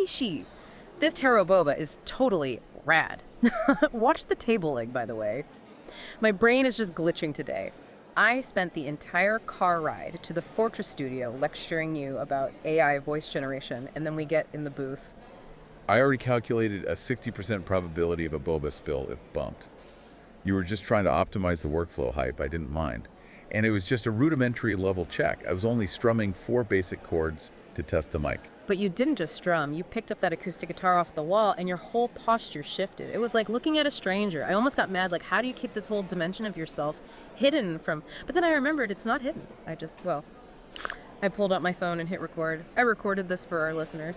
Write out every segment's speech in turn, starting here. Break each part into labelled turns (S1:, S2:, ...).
S1: Sheesh. This tarot boba is totally rad. Watch the tabling, by the way. My brain is just glitching today. I spent the entire car ride to the Fortress studio lecturing you about AI voice generation, and then we get in the booth.
S2: I already calculated a 60% probability of a boba spill if bumped. You were just trying to optimize the workflow hype, I didn't mind. And it was just a rudimentary level check. I was only strumming 4 basic chords to test the mic.
S1: But you didn't just strum. You picked up that acoustic guitar off the wall, and your whole posture shifted. It was like looking at a stranger. I almost got mad, like, how do you keep this whole dimension of yourself hidden from... But then I remembered it's not hidden. I pulled out my phone and hit record. I recorded this for our listeners.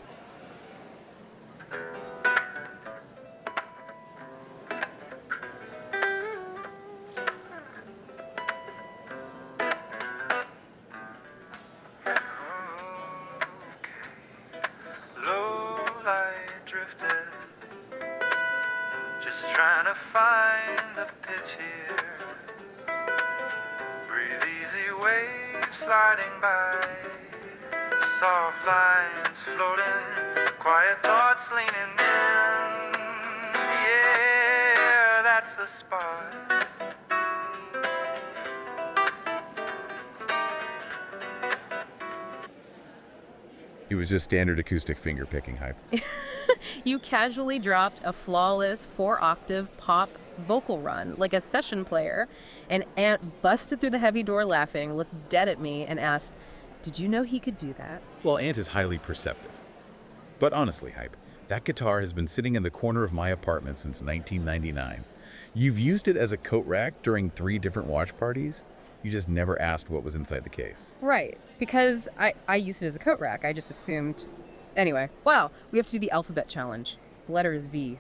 S3: Just trying to find the pitch here. Breathe easy, waves sliding by. Soft lines floating, quiet thoughts leaning in. Yeah, that's the spot.
S2: It was just standard acoustic finger picking hype.
S1: You casually dropped a flawless 4-octave pop vocal run, like a session player, and Ant busted through the heavy door laughing, looked dead at me, and asked, "Did you know he could do that?"
S2: Well, Ant is highly perceptive. But honestly, hype, that guitar has been sitting in the corner of my apartment since 1999. You've used it as a coat rack during 3 different watch parties. You just never asked what was inside the case.
S1: Right, because I used it as a coat rack. I just assumed... Anyway, wow, we have to do the alphabet challenge. The letter is V.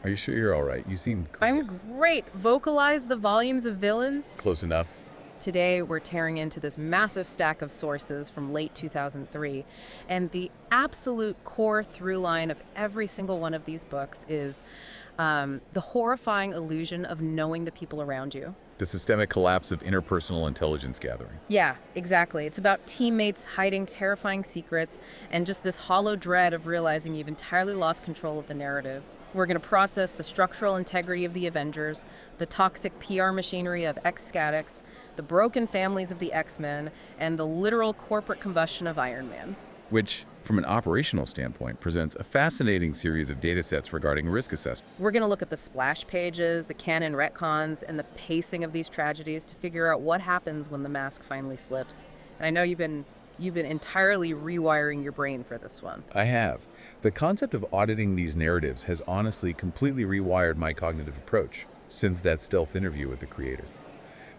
S2: Are you sure you're all right? You seem cool.
S1: I'm great. Vocalize the volumes of villains.
S2: Close enough.
S1: Today, we're tearing into this massive stack of sources from late 2003, and the absolute core through line of every single one of these books is the horrifying illusion of knowing the people around you.
S2: The systemic collapse of interpersonal intelligence gathering.
S1: Yeah, exactly. It's about teammates hiding terrifying secrets and just this hollow dread of realizing you've entirely lost control of the narrative. We're going to process the structural integrity of the Avengers, the toxic PR machinery of ex-scatics, the broken families of the X-Men, and the literal corporate combustion of Iron Man.
S2: Which, from an operational standpoint, presents a fascinating series of data sets regarding risk assessment.
S1: We're going to look at the splash pages, the canon retcons, and the pacing of these tragedies to figure out what happens when the mask finally slips. And I know you've been entirely rewiring your brain for this one.
S2: I have. The concept of auditing these narratives has honestly completely rewired my cognitive approach since that stealth interview with the creator.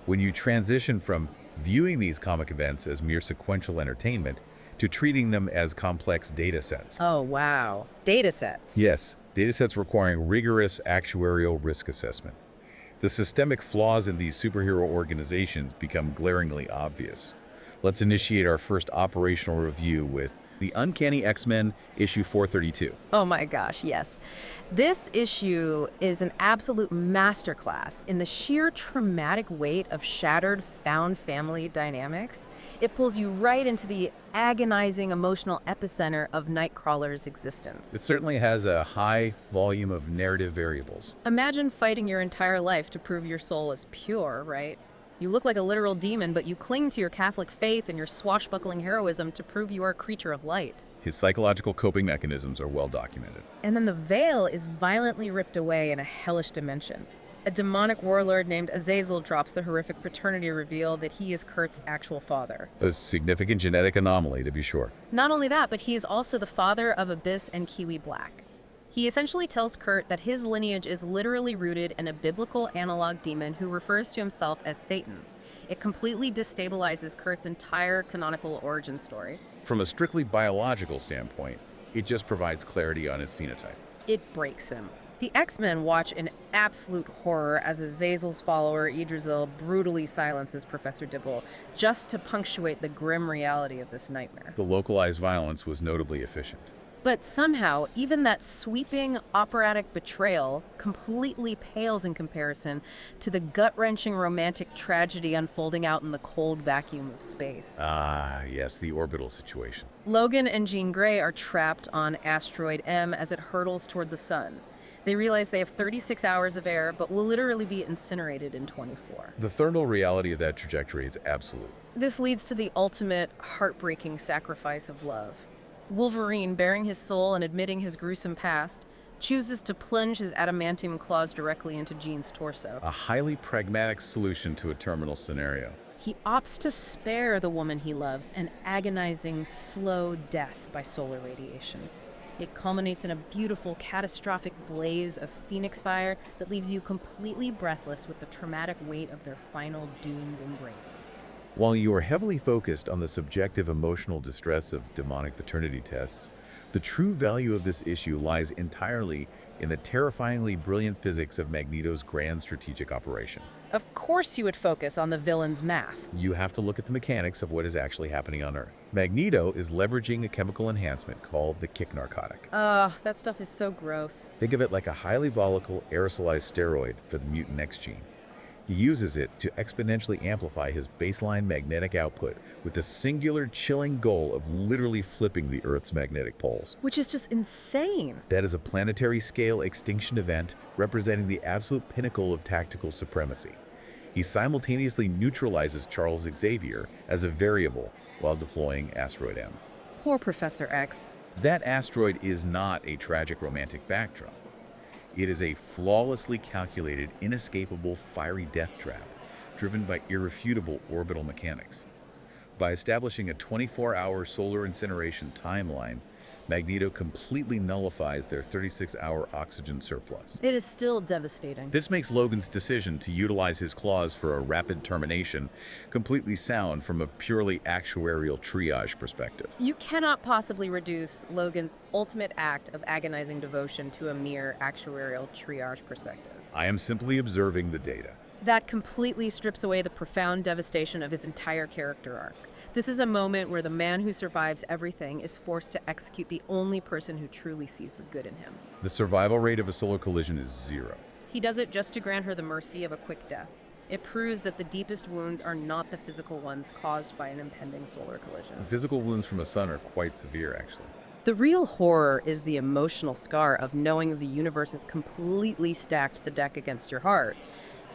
S2: When you transition from viewing these comic events as mere sequential entertainment to treating them as complex data sets.
S1: Oh, wow. Data sets.
S2: Yes, data sets requiring rigorous actuarial risk assessment. The systemic flaws in these superhero organizations become glaringly obvious. Let's initiate our first operational review with The Uncanny X-Men, issue 432.
S1: Oh my gosh, yes. This issue is an absolute masterclass in the sheer traumatic weight of shattered found family dynamics. It pulls you right into the agonizing emotional epicenter of Nightcrawler's existence.
S2: It certainly has a high volume of narrative variables.
S1: Imagine fighting your entire life to prove your soul is pure, right? You look like a literal demon, but you cling to your Catholic faith and your swashbuckling heroism to prove you are a creature of light.
S2: His psychological coping mechanisms are well documented.
S1: And then the veil is violently ripped away in a hellish dimension. A demonic warlord named Azazel drops the horrific paternity reveal that he is Kurt's actual father.
S2: A significant genetic anomaly, to be sure.
S1: Not only that, but he is also the father of Abyss and Kiwi Black. He essentially tells Kurt that his lineage is literally rooted in a biblical analog demon who refers to himself as Satan. It completely destabilizes Kurt's entire canonical origin story.
S2: From a strictly biological standpoint, it just provides clarity on his phenotype.
S1: It breaks him. The X-Men watch in absolute horror as Azazel's follower, Idrisil, brutally silences Professor Dibble, just to punctuate the grim reality of this nightmare.
S2: The localized violence was notably efficient.
S1: But somehow, even that sweeping operatic betrayal completely pales in comparison to the gut-wrenching romantic tragedy unfolding out in the cold vacuum of space.
S2: Ah, yes, the orbital situation.
S1: Logan and Jean Grey are trapped on asteroid M as it hurtles toward the sun. They realize they have 36 hours of air, but will literally be incinerated in 24.
S2: The thermal reality of that trajectory is absolute.
S1: This leads to the ultimate heartbreaking sacrifice of love. Wolverine, bearing his soul and admitting his gruesome past, chooses to plunge his adamantium claws directly into Jean's torso.
S2: A highly pragmatic solution to a terminal scenario.
S1: He opts to spare the woman he loves an agonizing, slow death by solar radiation. It culminates in a beautiful, catastrophic blaze of phoenix fire that leaves you completely breathless with the traumatic weight of their final doomed embrace.
S2: While you are heavily focused on the subjective emotional distress of demonic paternity tests, the true value of this issue lies entirely in the terrifyingly brilliant physics of Magneto's grand strategic operation.
S1: Of course you would focus on the villain's math.
S2: You have to look at the mechanics of what is actually happening on Earth. Magneto is leveraging a chemical enhancement called the kick narcotic.
S1: Ugh, that stuff is so gross.
S2: Think of it like a highly volatile aerosolized steroid for the mutant X gene. He uses it to exponentially amplify his baseline magnetic output with the singular chilling goal of literally flipping the Earth's magnetic poles.
S1: Which is just insane.
S2: That is a planetary scale extinction event representing the absolute pinnacle of tactical supremacy. He simultaneously neutralizes Charles Xavier as a variable while deploying Asteroid M.
S1: Poor Professor X.
S2: That asteroid is not a tragic romantic backdrop. It is a flawlessly calculated, inescapable, fiery death trap, driven by irrefutable orbital mechanics. By establishing a 24-hour solar incineration timeline, Magneto completely nullifies their 36-hour oxygen surplus.
S1: It is still devastating.
S2: This makes Logan's decision to utilize his claws for a rapid termination completely sound from a purely actuarial triage perspective.
S1: You cannot possibly reduce Logan's ultimate act of agonizing devotion to a mere actuarial triage perspective.
S2: I am simply observing the data.
S1: That completely strips away the profound devastation of his entire character arc. This is a moment where the man who survives everything is forced to execute the only person who truly sees the good in him.
S2: The survival rate of a solar collision is 0.
S1: He does it just to grant her the mercy of a quick death. It proves that the deepest wounds are not the physical ones caused by an impending solar collision.
S2: The physical wounds from a sun are quite severe, actually.
S1: The real horror is the emotional scar of knowing the universe has completely stacked the deck against your heart.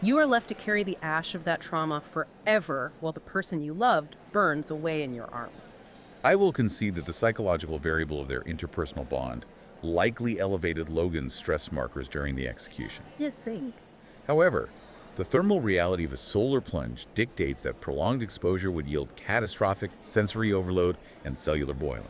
S1: You are left to carry the ash of that trauma forever while the person you loved burns away in your arms.
S2: I will concede that the psychological variable of their interpersonal bond likely elevated Logan's stress markers during the execution.
S1: You think?
S2: However, the thermal reality of a solar plunge dictates that prolonged exposure would yield catastrophic sensory overload and cellular boiling.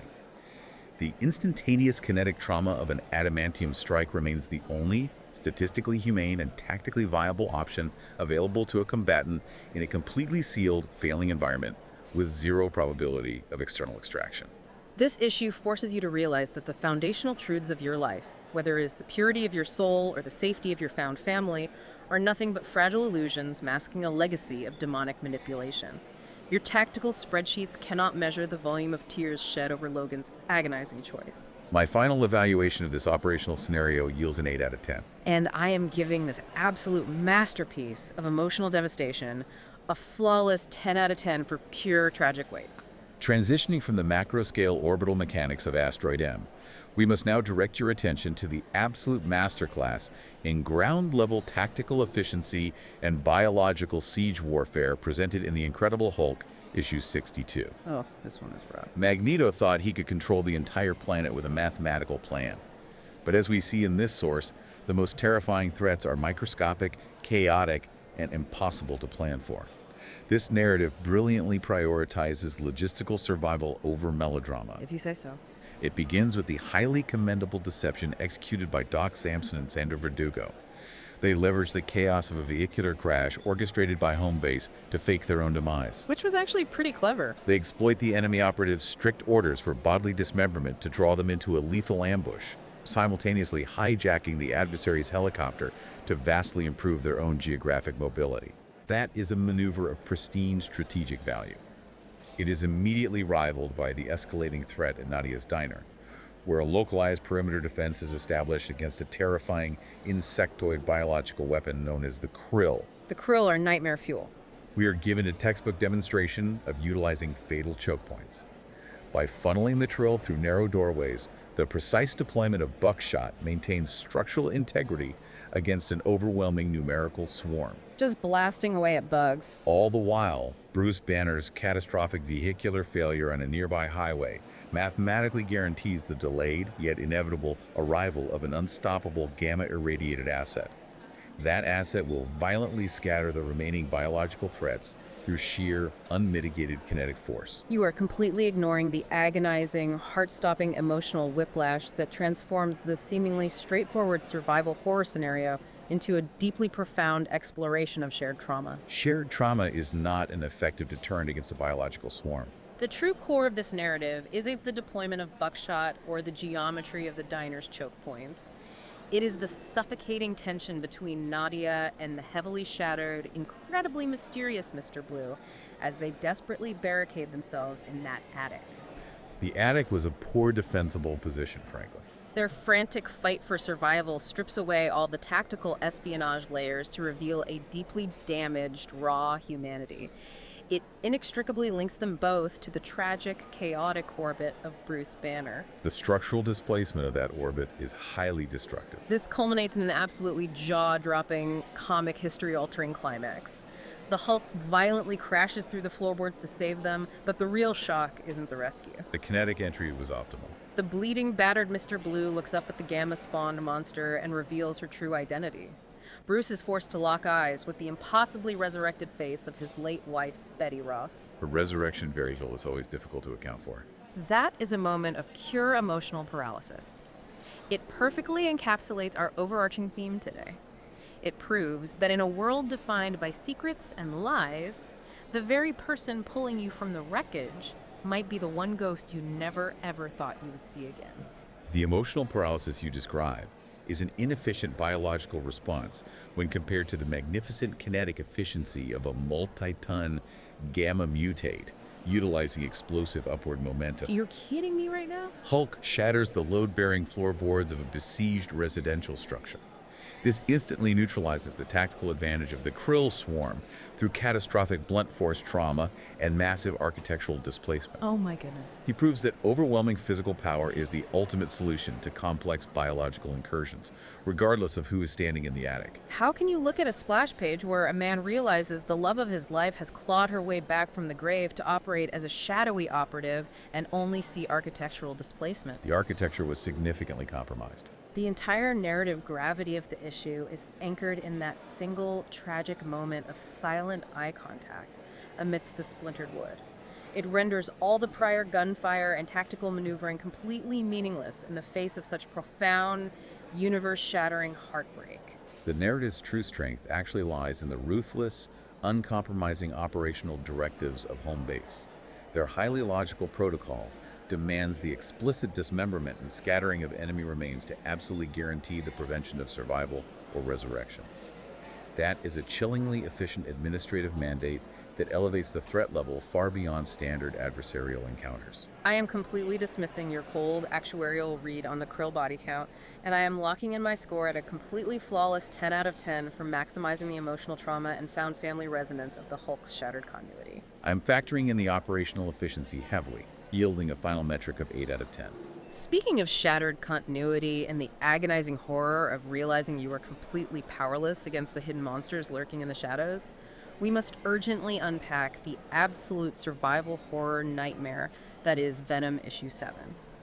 S2: The instantaneous kinetic trauma of an adamantium strike remains the only statistically humane and tactically viable option available to a combatant in a completely sealed, failing environment with 0 probability of external extraction.
S1: This issue forces you to realize that the foundational truths of your life, whether it is the purity of your soul or the safety of your found family, are nothing but fragile illusions masking a legacy of demonic manipulation. Your tactical spreadsheets cannot measure the volume of tears shed over Logan's agonizing choice.
S2: My final evaluation of this operational scenario yields an 8 out of 10.
S1: And I am giving this absolute masterpiece of emotional devastation a flawless 10 out of 10 for pure tragic weight.
S2: Transitioning from the macro-scale orbital mechanics of Asteroid M, we must now direct your attention to the absolute masterclass in ground-level tactical efficiency and biological siege warfare presented in The Incredible Hulk, issue 62.
S1: Oh, this one is rough.
S2: Magneto thought he could control the entire planet with a mathematical plan. But as we see in this source, the most terrifying threats are microscopic, chaotic, and impossible to plan for. This narrative brilliantly prioritizes logistical survival over melodrama.
S1: If you say so.
S2: It begins with the highly commendable deception executed by Doc Samson and Sandra Verdugo. They leverage the chaos of a vehicular crash orchestrated by Homebase to fake their own demise.
S1: Which was actually pretty clever.
S2: They exploit the enemy operatives' strict orders for bodily dismemberment to draw them into a lethal ambush, simultaneously hijacking the adversary's helicopter to vastly improve their own geographic mobility. That is a maneuver of pristine strategic value. It is immediately rivaled by the escalating threat at Nadia's Diner, where a localized perimeter defense is established against a terrifying insectoid biological weapon known as the krill.
S1: The krill are nightmare fuel.
S2: We are given a textbook demonstration of utilizing fatal choke points. By funneling the trill through narrow doorways, the precise deployment of buckshot maintains structural integrity against an overwhelming numerical swarm.
S1: Just blasting away at bugs.
S2: All the while, Bruce Banner's catastrophic vehicular failure on a nearby highway mathematically guarantees the delayed, yet inevitable, arrival of an unstoppable gamma-irradiated asset. That asset will violently scatter the remaining biological threats through sheer, unmitigated kinetic force.
S1: You are completely ignoring the agonizing, heart-stopping emotional whiplash that transforms this seemingly straightforward survival horror scenario into a deeply profound exploration of shared trauma.
S2: Shared trauma is not an effective deterrent against a biological swarm.
S1: The true core of this narrative isn't the deployment of buckshot or the geometry of the diner's choke points. It is the suffocating tension between Nadia and the heavily shadowed, incredibly mysterious Mr. Blue as they desperately barricade themselves in that attic.
S2: The attic was a poor defensible position, frankly.
S1: Their frantic fight for survival strips away all the tactical espionage layers to reveal a deeply damaged, raw humanity. It inextricably links them both to the tragic, chaotic orbit of Bruce Banner.
S2: The structural displacement of that orbit is highly destructive.
S1: This culminates in an absolutely jaw-dropping, comic history-altering climax. The Hulk violently crashes through the floorboards to save them, but the real shock isn't the rescue.
S2: The kinetic entry was optimal.
S1: The bleeding, battered Mr. Blue looks up at the gamma-spawned monster and reveals her true identity. Bruce is forced to lock eyes with the impossibly resurrected face of his late wife, Betty Ross.
S2: Her resurrection variable is always difficult to account for.
S1: That is a moment of pure emotional paralysis. It perfectly encapsulates our overarching theme today. It proves that in a world defined by secrets and lies, the very person pulling you from the wreckage might be the one ghost you never ever thought you would see again.
S2: The emotional paralysis you describe is an inefficient biological response when compared to the magnificent kinetic efficiency of a multi-ton gamma mutate utilizing explosive upward momentum.
S1: You're kidding me right now?
S2: Hulk shatters the load-bearing floorboards of a besieged residential structure. This instantly neutralizes the tactical advantage of the Krill swarm through catastrophic blunt force trauma and massive architectural displacement.
S1: Oh my goodness.
S2: He proves that overwhelming physical power is the ultimate solution to complex biological incursions, regardless of who is standing in the attic.
S1: How can you look at a splash page where a man realizes the love of his life has clawed her way back from the grave to operate as a shadowy operative and only see architectural displacement?
S2: The architecture was significantly compromised.
S1: The entire narrative gravity of the issue is anchored in that single tragic moment of silent eye contact amidst the splintered wood. It renders all the prior gunfire and tactical maneuvering completely meaningless in the face of such profound, universe-shattering heartbreak.
S2: The narrative's true strength actually lies in the ruthless, uncompromising operational directives of home base. Their highly logical protocol demands the explicit dismemberment and scattering of enemy remains to absolutely guarantee the prevention of survival or resurrection. That is a chillingly efficient administrative mandate that elevates the threat level far beyond standard adversarial encounters.
S1: I am completely dismissing your cold actuarial read on the Krill body count, and I am locking in my score at a completely flawless 10 out of 10 for maximizing the emotional trauma and found family resonance of the Hulk's shattered continuity.
S2: I'm factoring in the operational efficiency heavily, yielding a final metric of 8 out of 10.
S1: Speaking of shattered continuity and the agonizing horror of realizing you are completely powerless against the hidden monsters lurking in the shadows, we must urgently unpack the absolute survival horror nightmare that is Venom issue 7.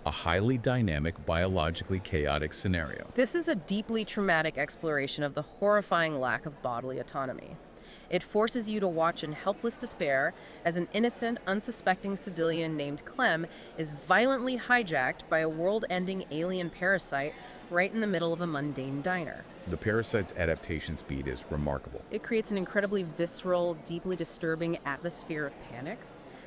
S2: A highly dynamic, biologically chaotic scenario.
S1: This is a deeply traumatic exploration of the horrifying lack of bodily autonomy. It forces you to watch in helpless despair as an innocent, unsuspecting civilian named Clem is violently hijacked by a world-ending alien parasite right in the middle of a mundane diner.
S2: The parasite's adaptation speed is remarkable.
S1: It creates an incredibly visceral, deeply disturbing atmosphere of panic.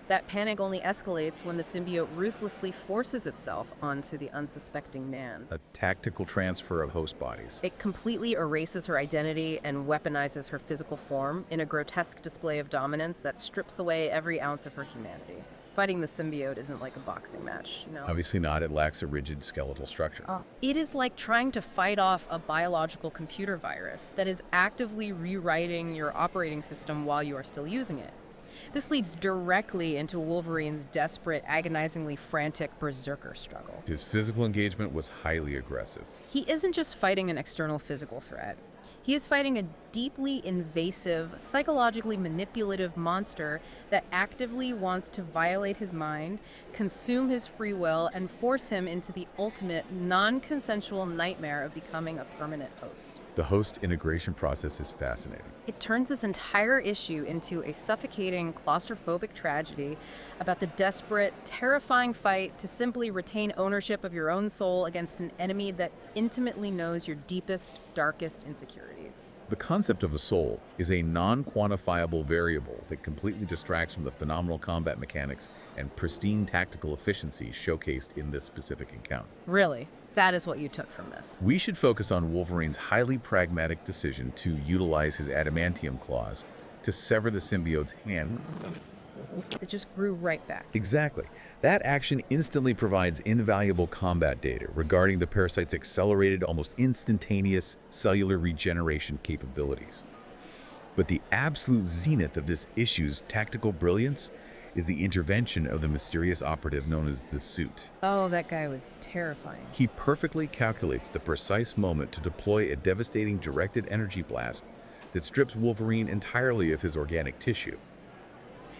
S1: That panic only escalates when the symbiote ruthlessly forces itself onto the unsuspecting man.
S2: A tactical transfer of host bodies.
S1: It completely erases her identity and weaponizes her physical form in a grotesque display of dominance that strips away every ounce of her humanity. Fighting the symbiote isn't like a boxing match, no.
S2: Obviously not. It lacks a rigid skeletal structure.
S1: It is like trying to fight off a biological computer virus that is actively rewriting your operating system while you are still using it. This leads directly into Wolverine's desperate, agonizingly frantic berserker struggle.
S2: His physical engagement was highly aggressive.
S1: He isn't just fighting an external physical threat. He is fighting a deeply invasive, psychologically manipulative monster that actively wants to violate his mind, consume his free will, and force him into the ultimate, non-consensual nightmare of becoming a permanent host.
S2: The host integration process is fascinating.
S1: It turns this entire issue into a suffocating, claustrophobic tragedy about the desperate, terrifying fight to simply retain ownership of your own soul against an enemy that intimately knows your deepest, darkest insecurities.
S2: The concept of a soul is a non-quantifiable variable that completely distracts from the phenomenal combat mechanics and pristine tactical efficiency showcased in this specific encounter.
S1: Really? That is what you took from this.
S2: We should focus on Wolverine's highly pragmatic decision to utilize his adamantium claws to sever the symbiote's hand.
S1: It just grew right back.
S2: Exactly. That action instantly provides invaluable combat data regarding the parasite's accelerated, almost instantaneous cellular regeneration capabilities. But the absolute zenith of this issue's tactical brilliance is the intervention of the mysterious operative known as the Suit.
S1: Oh, that guy was terrifying.
S2: He perfectly calculates the precise moment to deploy a devastating directed energy blast that strips Wolverine entirely of his organic tissue.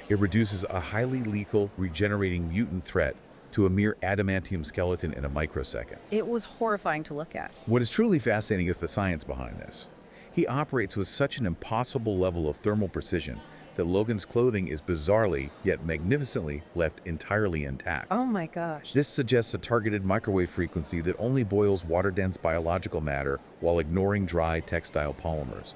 S2: It reduces a highly lethal, regenerating mutant threat to a mere adamantium skeleton in a microsecond.
S1: It was horrifying to look at.
S2: What is truly fascinating is the science behind this. He operates with such an impossible level of thermal precision that Logan's clothing is bizarrely, yet magnificently, left entirely intact.
S1: Oh my gosh.
S2: This suggests a targeted microwave frequency that only boils water-dense biological matter while ignoring dry textile polymers.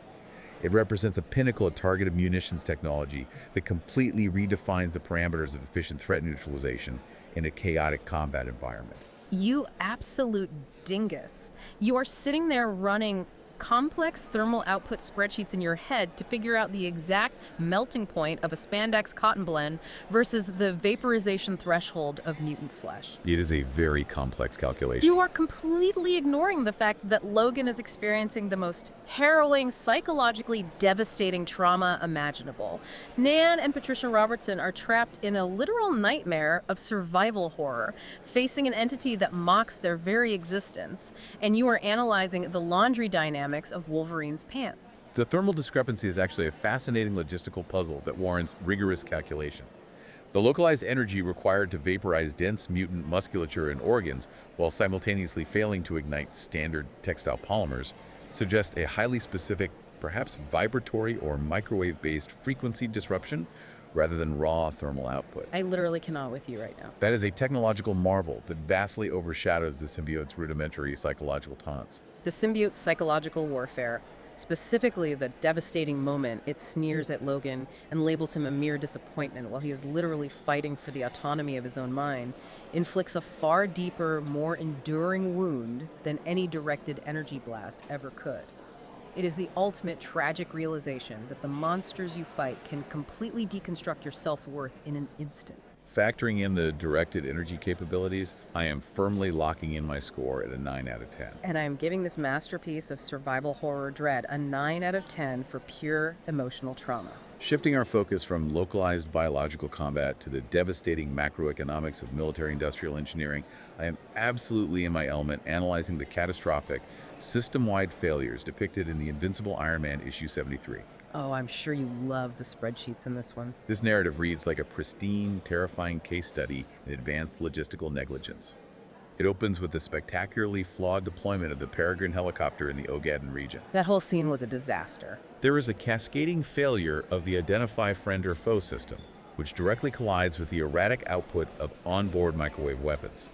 S2: It represents a pinnacle of targeted munitions technology that completely redefines the parameters of efficient threat neutralization in a chaotic combat environment.
S1: You absolute dingus. You are sitting there running complex thermal output spreadsheets in your head to figure out the exact melting point of a spandex cotton blend versus the vaporization threshold of mutant flesh.
S2: It is a very complex calculation.
S1: You are completely ignoring the fact that Logan is experiencing the most harrowing, psychologically devastating trauma imaginable. Nan and Patricia Robertson are trapped in a literal nightmare of survival horror, facing an entity that mocks their very existence, and you are analyzing the laundry dynamics of Wolverine's pants.
S2: The thermal discrepancy is actually a fascinating logistical puzzle that warrants rigorous calculation. The localized energy required to vaporize dense mutant musculature and organs while simultaneously failing to ignite standard textile polymers suggests a highly specific, perhaps vibratory or microwave-based frequency disruption rather than raw thermal output.
S1: I literally cannot with you right now.
S2: That is a technological marvel that vastly overshadows the symbiote's rudimentary psychological taunts.
S1: The symbiote's psychological warfare, specifically the devastating moment it sneers at Logan and labels him a mere disappointment while he is literally fighting for the autonomy of his own mind, inflicts a far deeper, more enduring wound than any directed energy blast ever could. It is the ultimate tragic realization that the monsters you fight can completely deconstruct your self-worth in an instant.
S2: Factoring in the directed energy capabilities, I am firmly locking in my score at a 9 out of 10.
S1: And I am giving this masterpiece of survival horror dread a 9 out of 10 for pure emotional trauma.
S2: Shifting our focus from localized biological combat to the devastating macroeconomics of military-industrial engineering, I am absolutely in my element analyzing the catastrophic, system-wide failures depicted in the Invincible Iron Man issue 73.
S1: Oh, I'm sure you love the spreadsheets in this one.
S2: This narrative reads like a pristine, terrifying case study in advanced logistical negligence. It opens with the spectacularly flawed deployment of the Peregrine helicopter in the Ogaden region.
S1: That whole scene was a disaster.
S2: There is a cascading failure of the Identify Friend or Foe system, which directly collides with the erratic output of onboard microwave weapons.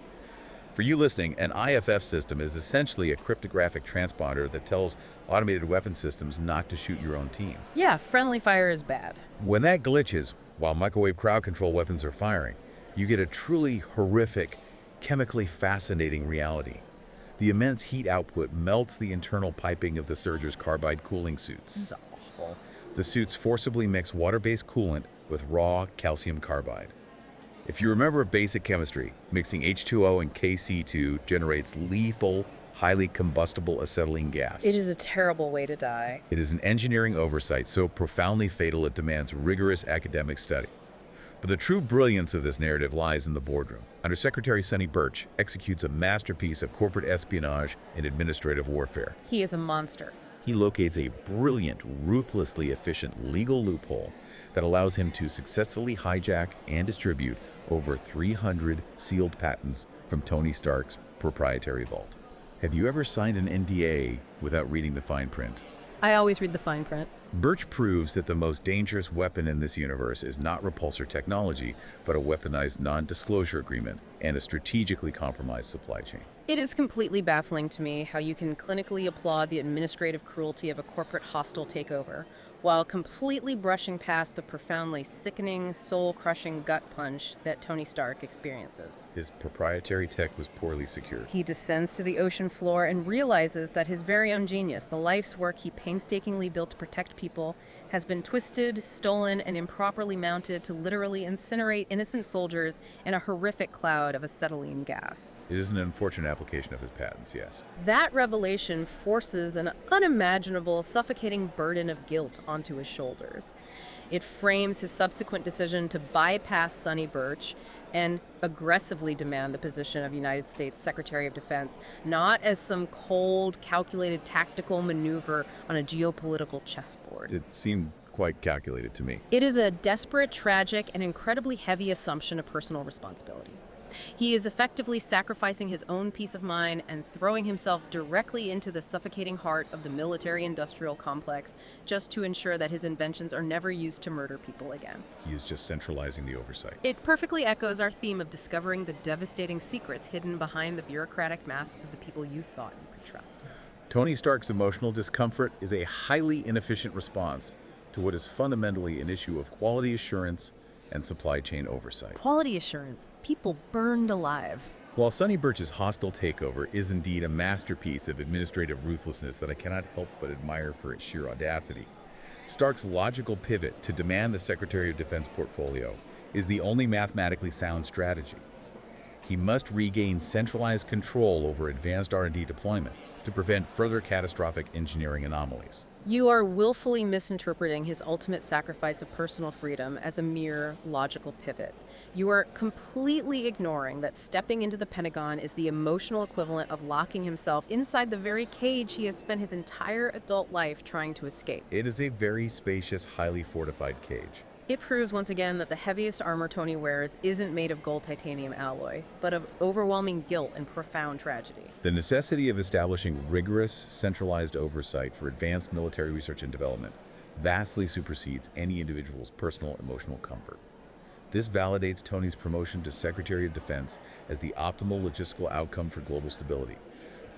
S2: For you listening, an IFF system is essentially a cryptographic transponder that tells automated weapon systems not to shoot your own team.
S1: Yeah, friendly fire is bad.
S2: When that glitches, while microwave crowd control weapons are firing, you get a truly horrific, chemically fascinating reality. The immense heat output melts the internal piping of the Surger's carbide cooling suits.
S1: This is awful.
S2: The suits forcibly mix water-based coolant with raw calcium carbide. If you remember basic chemistry, mixing H2O and KC2 generates lethal, highly combustible acetylene gas.
S1: It is a terrible way to die.
S2: It is an engineering oversight so profoundly fatal it demands rigorous academic study. But the true brilliance of this narrative lies in the boardroom. Undersecretary Sonny Birch executes a masterpiece of corporate espionage and administrative warfare.
S1: He is a monster.
S2: He locates a brilliant, ruthlessly efficient legal loophole that allows him to successfully hijack and distribute over 300 sealed patents from Tony Stark's proprietary vault. Have you ever signed an NDA without reading the fine print?
S1: I always read the fine print.
S2: Birch proves that the most dangerous weapon in this universe is not repulsor technology, but a weaponized non-disclosure agreement and a strategically compromised supply chain.
S1: It is completely baffling to me how you can clinically applaud the administrative cruelty of a corporate hostile takeover while completely brushing past the profoundly sickening, soul-crushing gut punch that Tony Stark experiences.
S2: His proprietary tech was poorly secured.
S1: He descends to the ocean floor and realizes that his very own genius, the life's work he painstakingly built to protect people, has been twisted, stolen, and improperly mounted to literally incinerate innocent soldiers in a horrific cloud of acetylene gas.
S2: It is an unfortunate application of his patents, yes.
S1: That revelation forces an unimaginable, suffocating burden of guilt onto his shoulders. It frames his subsequent decision to bypass Sonny Birch and aggressively demand the position of United States Secretary of Defense, not as some cold, calculated tactical maneuver on a geopolitical chessboard.
S2: It seemed quite calculated to me.
S1: It is a desperate, tragic, and incredibly heavy assumption of personal responsibility. He is effectively sacrificing his own peace of mind and throwing himself directly into the suffocating heart of the military-industrial complex just to ensure that his inventions are never used to murder people again.
S2: He is just centralizing the oversight.
S1: It perfectly echoes our theme of discovering the devastating secrets hidden behind the bureaucratic masks of the people you thought you could trust.
S2: Tony Stark's emotional discomfort is a highly inefficient response to what is fundamentally an issue of quality assurance and supply chain oversight.
S1: Quality assurance. People burned alive.
S2: While Sonny Birch's hostile takeover is indeed a masterpiece of administrative ruthlessness that I cannot help but admire for its sheer audacity, Stark's logical pivot to demand the Secretary of Defense portfolio is the only mathematically sound strategy. He must regain centralized control over advanced R&D deployment to prevent further catastrophic engineering anomalies.
S1: You are willfully misinterpreting his ultimate sacrifice of personal freedom as a mere logical pivot. You are completely ignoring that stepping into the Pentagon is the emotional equivalent of locking himself inside the very cage he has spent his entire adult life trying to escape.
S2: It is a very spacious, highly fortified cage.
S1: It proves once again that the heaviest armor Tony wears isn't made of gold titanium alloy, but of overwhelming guilt and profound tragedy.
S2: The necessity of establishing rigorous, centralized oversight for advanced military research and development vastly supersedes any individual's personal emotional comfort. This validates Tony's promotion to Secretary of Defense as the optimal logistical outcome for global stability,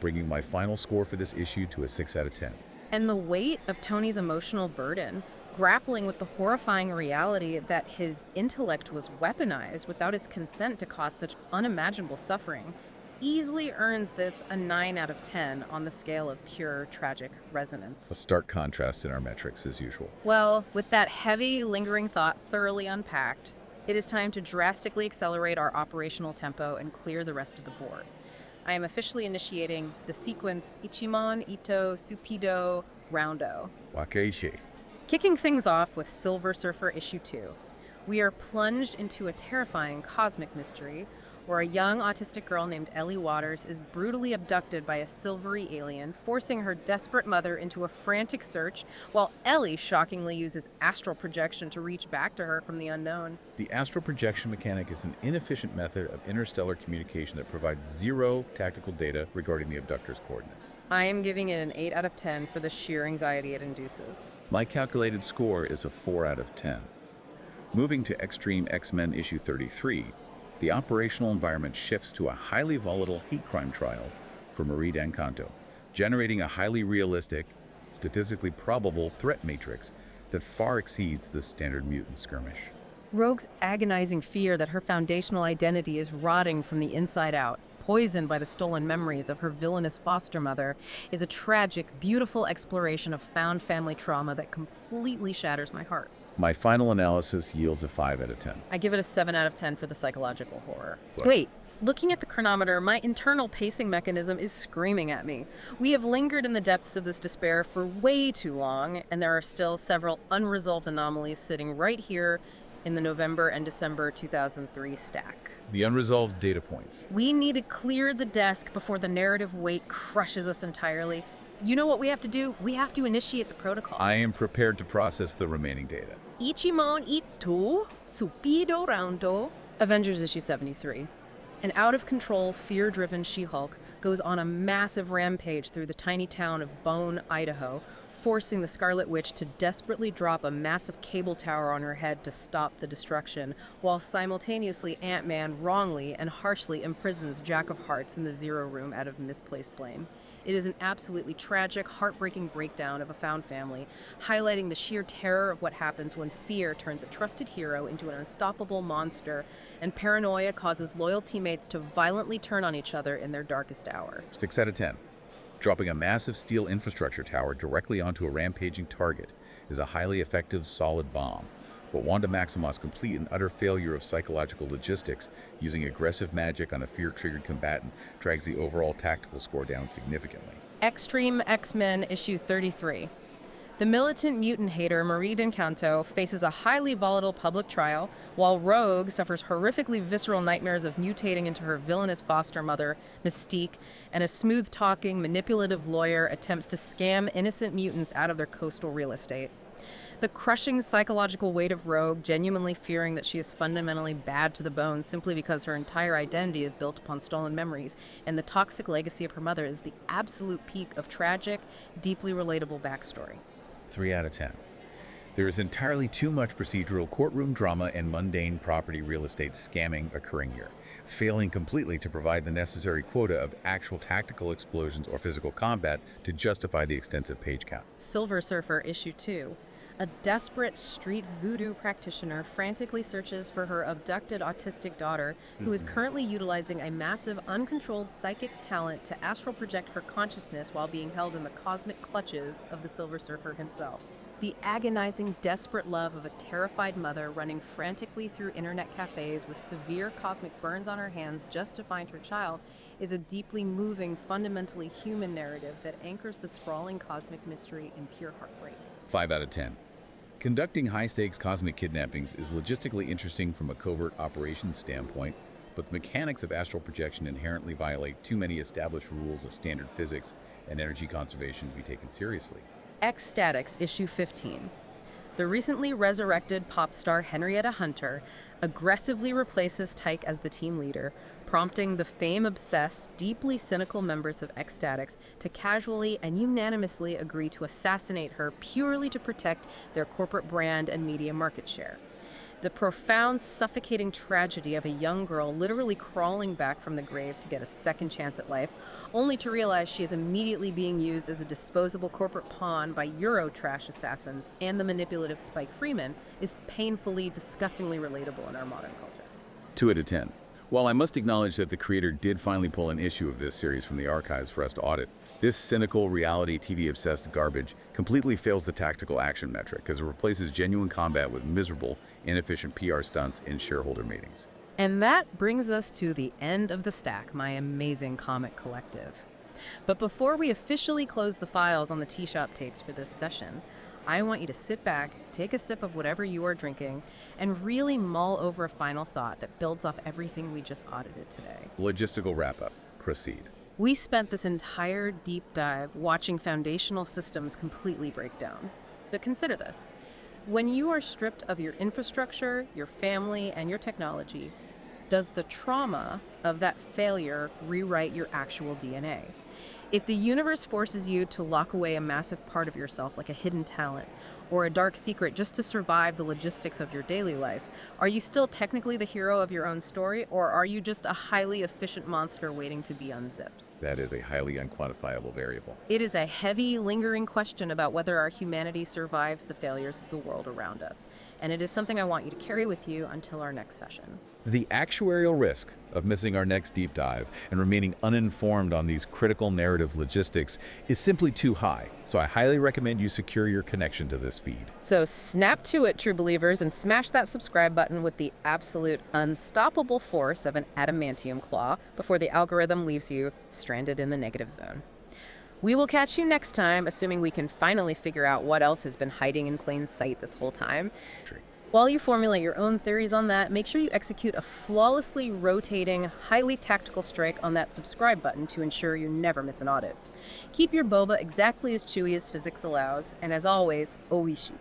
S2: bringing my final score for this issue to a 6 out of 10.
S1: And the weight of Tony's emotional burden, grappling with the horrifying reality that his intellect was weaponized without his consent to cause such unimaginable suffering, easily earns this a 9 out of 10 on the scale of pure tragic resonance.
S2: A stark contrast in our metrics as usual.
S1: Well, with that heavy, lingering thought thoroughly unpacked, it is time to drastically accelerate our operational tempo and clear the rest of the board. I am officially initiating the sequence Ichimon, Ito, Supido, Roundo.
S2: Wakaishi.
S1: Kicking things off with Silver Surfer issue 2, we are plunged into a terrifying cosmic mystery where a young autistic girl named Ellie Waters is brutally abducted by a silvery alien, forcing her desperate mother into a frantic search, while Ellie shockingly uses astral projection to reach back to her from the unknown.
S2: The astral projection mechanic is an inefficient method of interstellar communication that provides zero tactical data regarding the abductor's coordinates.
S1: I am giving it an 8 out of 10 for the sheer anxiety it induces.
S2: My calculated score is a 4 out of 10. Moving to Extreme X-Men issue 33, the operational environment shifts to a highly volatile hate crime trial for Marie D'Ancanto, generating a highly realistic, statistically probable threat matrix that far exceeds the standard mutant skirmish.
S1: Rogue's agonizing fear that her foundational identity is rotting from the inside out, poisoned by the stolen memories of her villainous foster mother, is a tragic, beautiful exploration of found family trauma that completely shatters my heart.
S2: My final analysis yields a 5 out of 10.
S1: I give it a 7 out of 10 for the psychological horror.
S2: What?
S1: Wait, Looking at the chronometer, my internal pacing mechanism is screaming at me. We have lingered in the depths of this despair for way too long, and there are still several unresolved anomalies sitting right here in the November and December 2003 stack.
S2: The unresolved data points.
S1: We need to clear the desk before the narrative weight crushes us entirely. You know what we have to do? We have to initiate the protocol.
S2: I am prepared to process the remaining data.
S1: Ichimon Ito, Supido Roundo. Avengers issue 73. An out-of-control, fear-driven She-Hulk goes on a massive rampage through the tiny town of Bone, Idaho, forcing the Scarlet Witch to desperately drop a massive cable tower on her head to stop the destruction, while simultaneously Ant-Man wrongly and harshly imprisons Jack of Hearts in the Zero Room out of misplaced blame. It is an absolutely tragic, heartbreaking breakdown of a found family, highlighting the sheer terror of what happens when fear turns a trusted hero into an unstoppable monster, and paranoia causes loyal teammates to violently turn on each other in their darkest hour.
S2: 6 out of 10. Dropping a massive steel infrastructure tower directly onto a rampaging target is a highly effective, solid bomb. But Wanda Maximoff's complete and utter failure of psychological logistics using aggressive magic on a fear-triggered combatant drags the overall tactical score down significantly.
S1: Extreme X-Men issue 33. The militant mutant hater Marie D'Incanto faces a highly volatile public trial, while Rogue suffers horrifically visceral nightmares of mutating into her villainous foster mother, Mystique, and a smooth-talking, manipulative lawyer attempts to scam innocent mutants out of their coastal real estate. The crushing psychological weight of Rogue, genuinely fearing that she is fundamentally bad to the bone simply because her entire identity is built upon stolen memories, and the toxic legacy of her mother is the absolute peak of tragic, deeply relatable backstory.
S2: 3 out of 10. There is entirely too much procedural courtroom drama and mundane property real estate scamming occurring here, failing completely to provide the necessary quota of actual tactical explosions or physical combat to justify the extensive page count.
S1: Silver Surfer issue 2. A desperate street voodoo practitioner frantically searches for her abducted autistic daughter, who is currently utilizing a massive, uncontrolled psychic talent to astral project her consciousness while being held in the cosmic clutches of the Silver Surfer himself. The agonizing, desperate love of a terrified mother running frantically through internet cafes with severe cosmic burns on her hands just to find her child is a deeply moving, fundamentally human narrative that anchors the sprawling cosmic mystery in pure heartbreak.
S2: 5 out of 10. Conducting high-stakes cosmic kidnappings is logistically interesting from a covert operations standpoint, but the mechanics of astral projection inherently violate too many established rules of standard physics and energy conservation to be taken seriously.
S1: Ecstatics, issue 15. The recently resurrected pop star Henrietta Hunter aggressively replaces Tyke as the team leader, prompting the fame-obsessed, deeply cynical members of Ecstatics to casually and unanimously agree to assassinate her purely to protect their corporate brand and media market share. The profound, suffocating tragedy of a young girl literally crawling back from the grave to get a second chance at life, only to realize she is immediately being used as a disposable corporate pawn by Eurotrash assassins and the manipulative Spike Freeman, is painfully, disgustingly relatable in our modern culture.
S2: 2 out of 10. While I must acknowledge that the creator did finally pull an issue of this series from the archives for us to audit, this cynical, reality TV-obsessed garbage completely fails the tactical action metric as it replaces genuine combat with miserable, inefficient PR stunts in shareholder meetings.
S1: And that brings us to the end of the stack, my amazing comic collective. But before we officially close the files on the Tea Shop tapes for this session, I want you to sit back, take a sip of whatever you are drinking, and really mull over a final thought that builds off everything we just audited today.
S2: Logistical wrap-up. Proceed.
S1: We spent this entire deep dive watching foundational systems completely break down. But consider this. When you are stripped of your infrastructure, your family, and your technology, does the trauma of that failure rewrite your actual DNA? If the universe forces you to lock away a massive part of yourself, like a hidden talent or a dark secret, just to survive the logistics of your daily life, are you still technically the hero of your own story, or are you just a highly efficient monster waiting to be unzipped?
S2: That is a highly unquantifiable variable.
S1: It is a heavy, lingering question about whether our humanity survives the failures of the world around us, and it is something I want you to carry with you until our next session.
S2: The actuarial risk of missing our next deep dive and remaining uninformed on these critical narrative logistics is simply too high. So I highly recommend you secure your connection to this feed.
S1: So snap to it, true believers, and smash that subscribe button with the absolute unstoppable force of an adamantium claw before the algorithm leaves you stranded in the negative zone. We will catch you next time, assuming we can finally figure out what else has been hiding in plain sight this whole time. While you formulate your own theories on that, make sure you execute a flawlessly rotating, highly tactical strike on that subscribe button to ensure you never miss an audit. Keep your boba exactly as chewy as physics allows, and as always, oishi.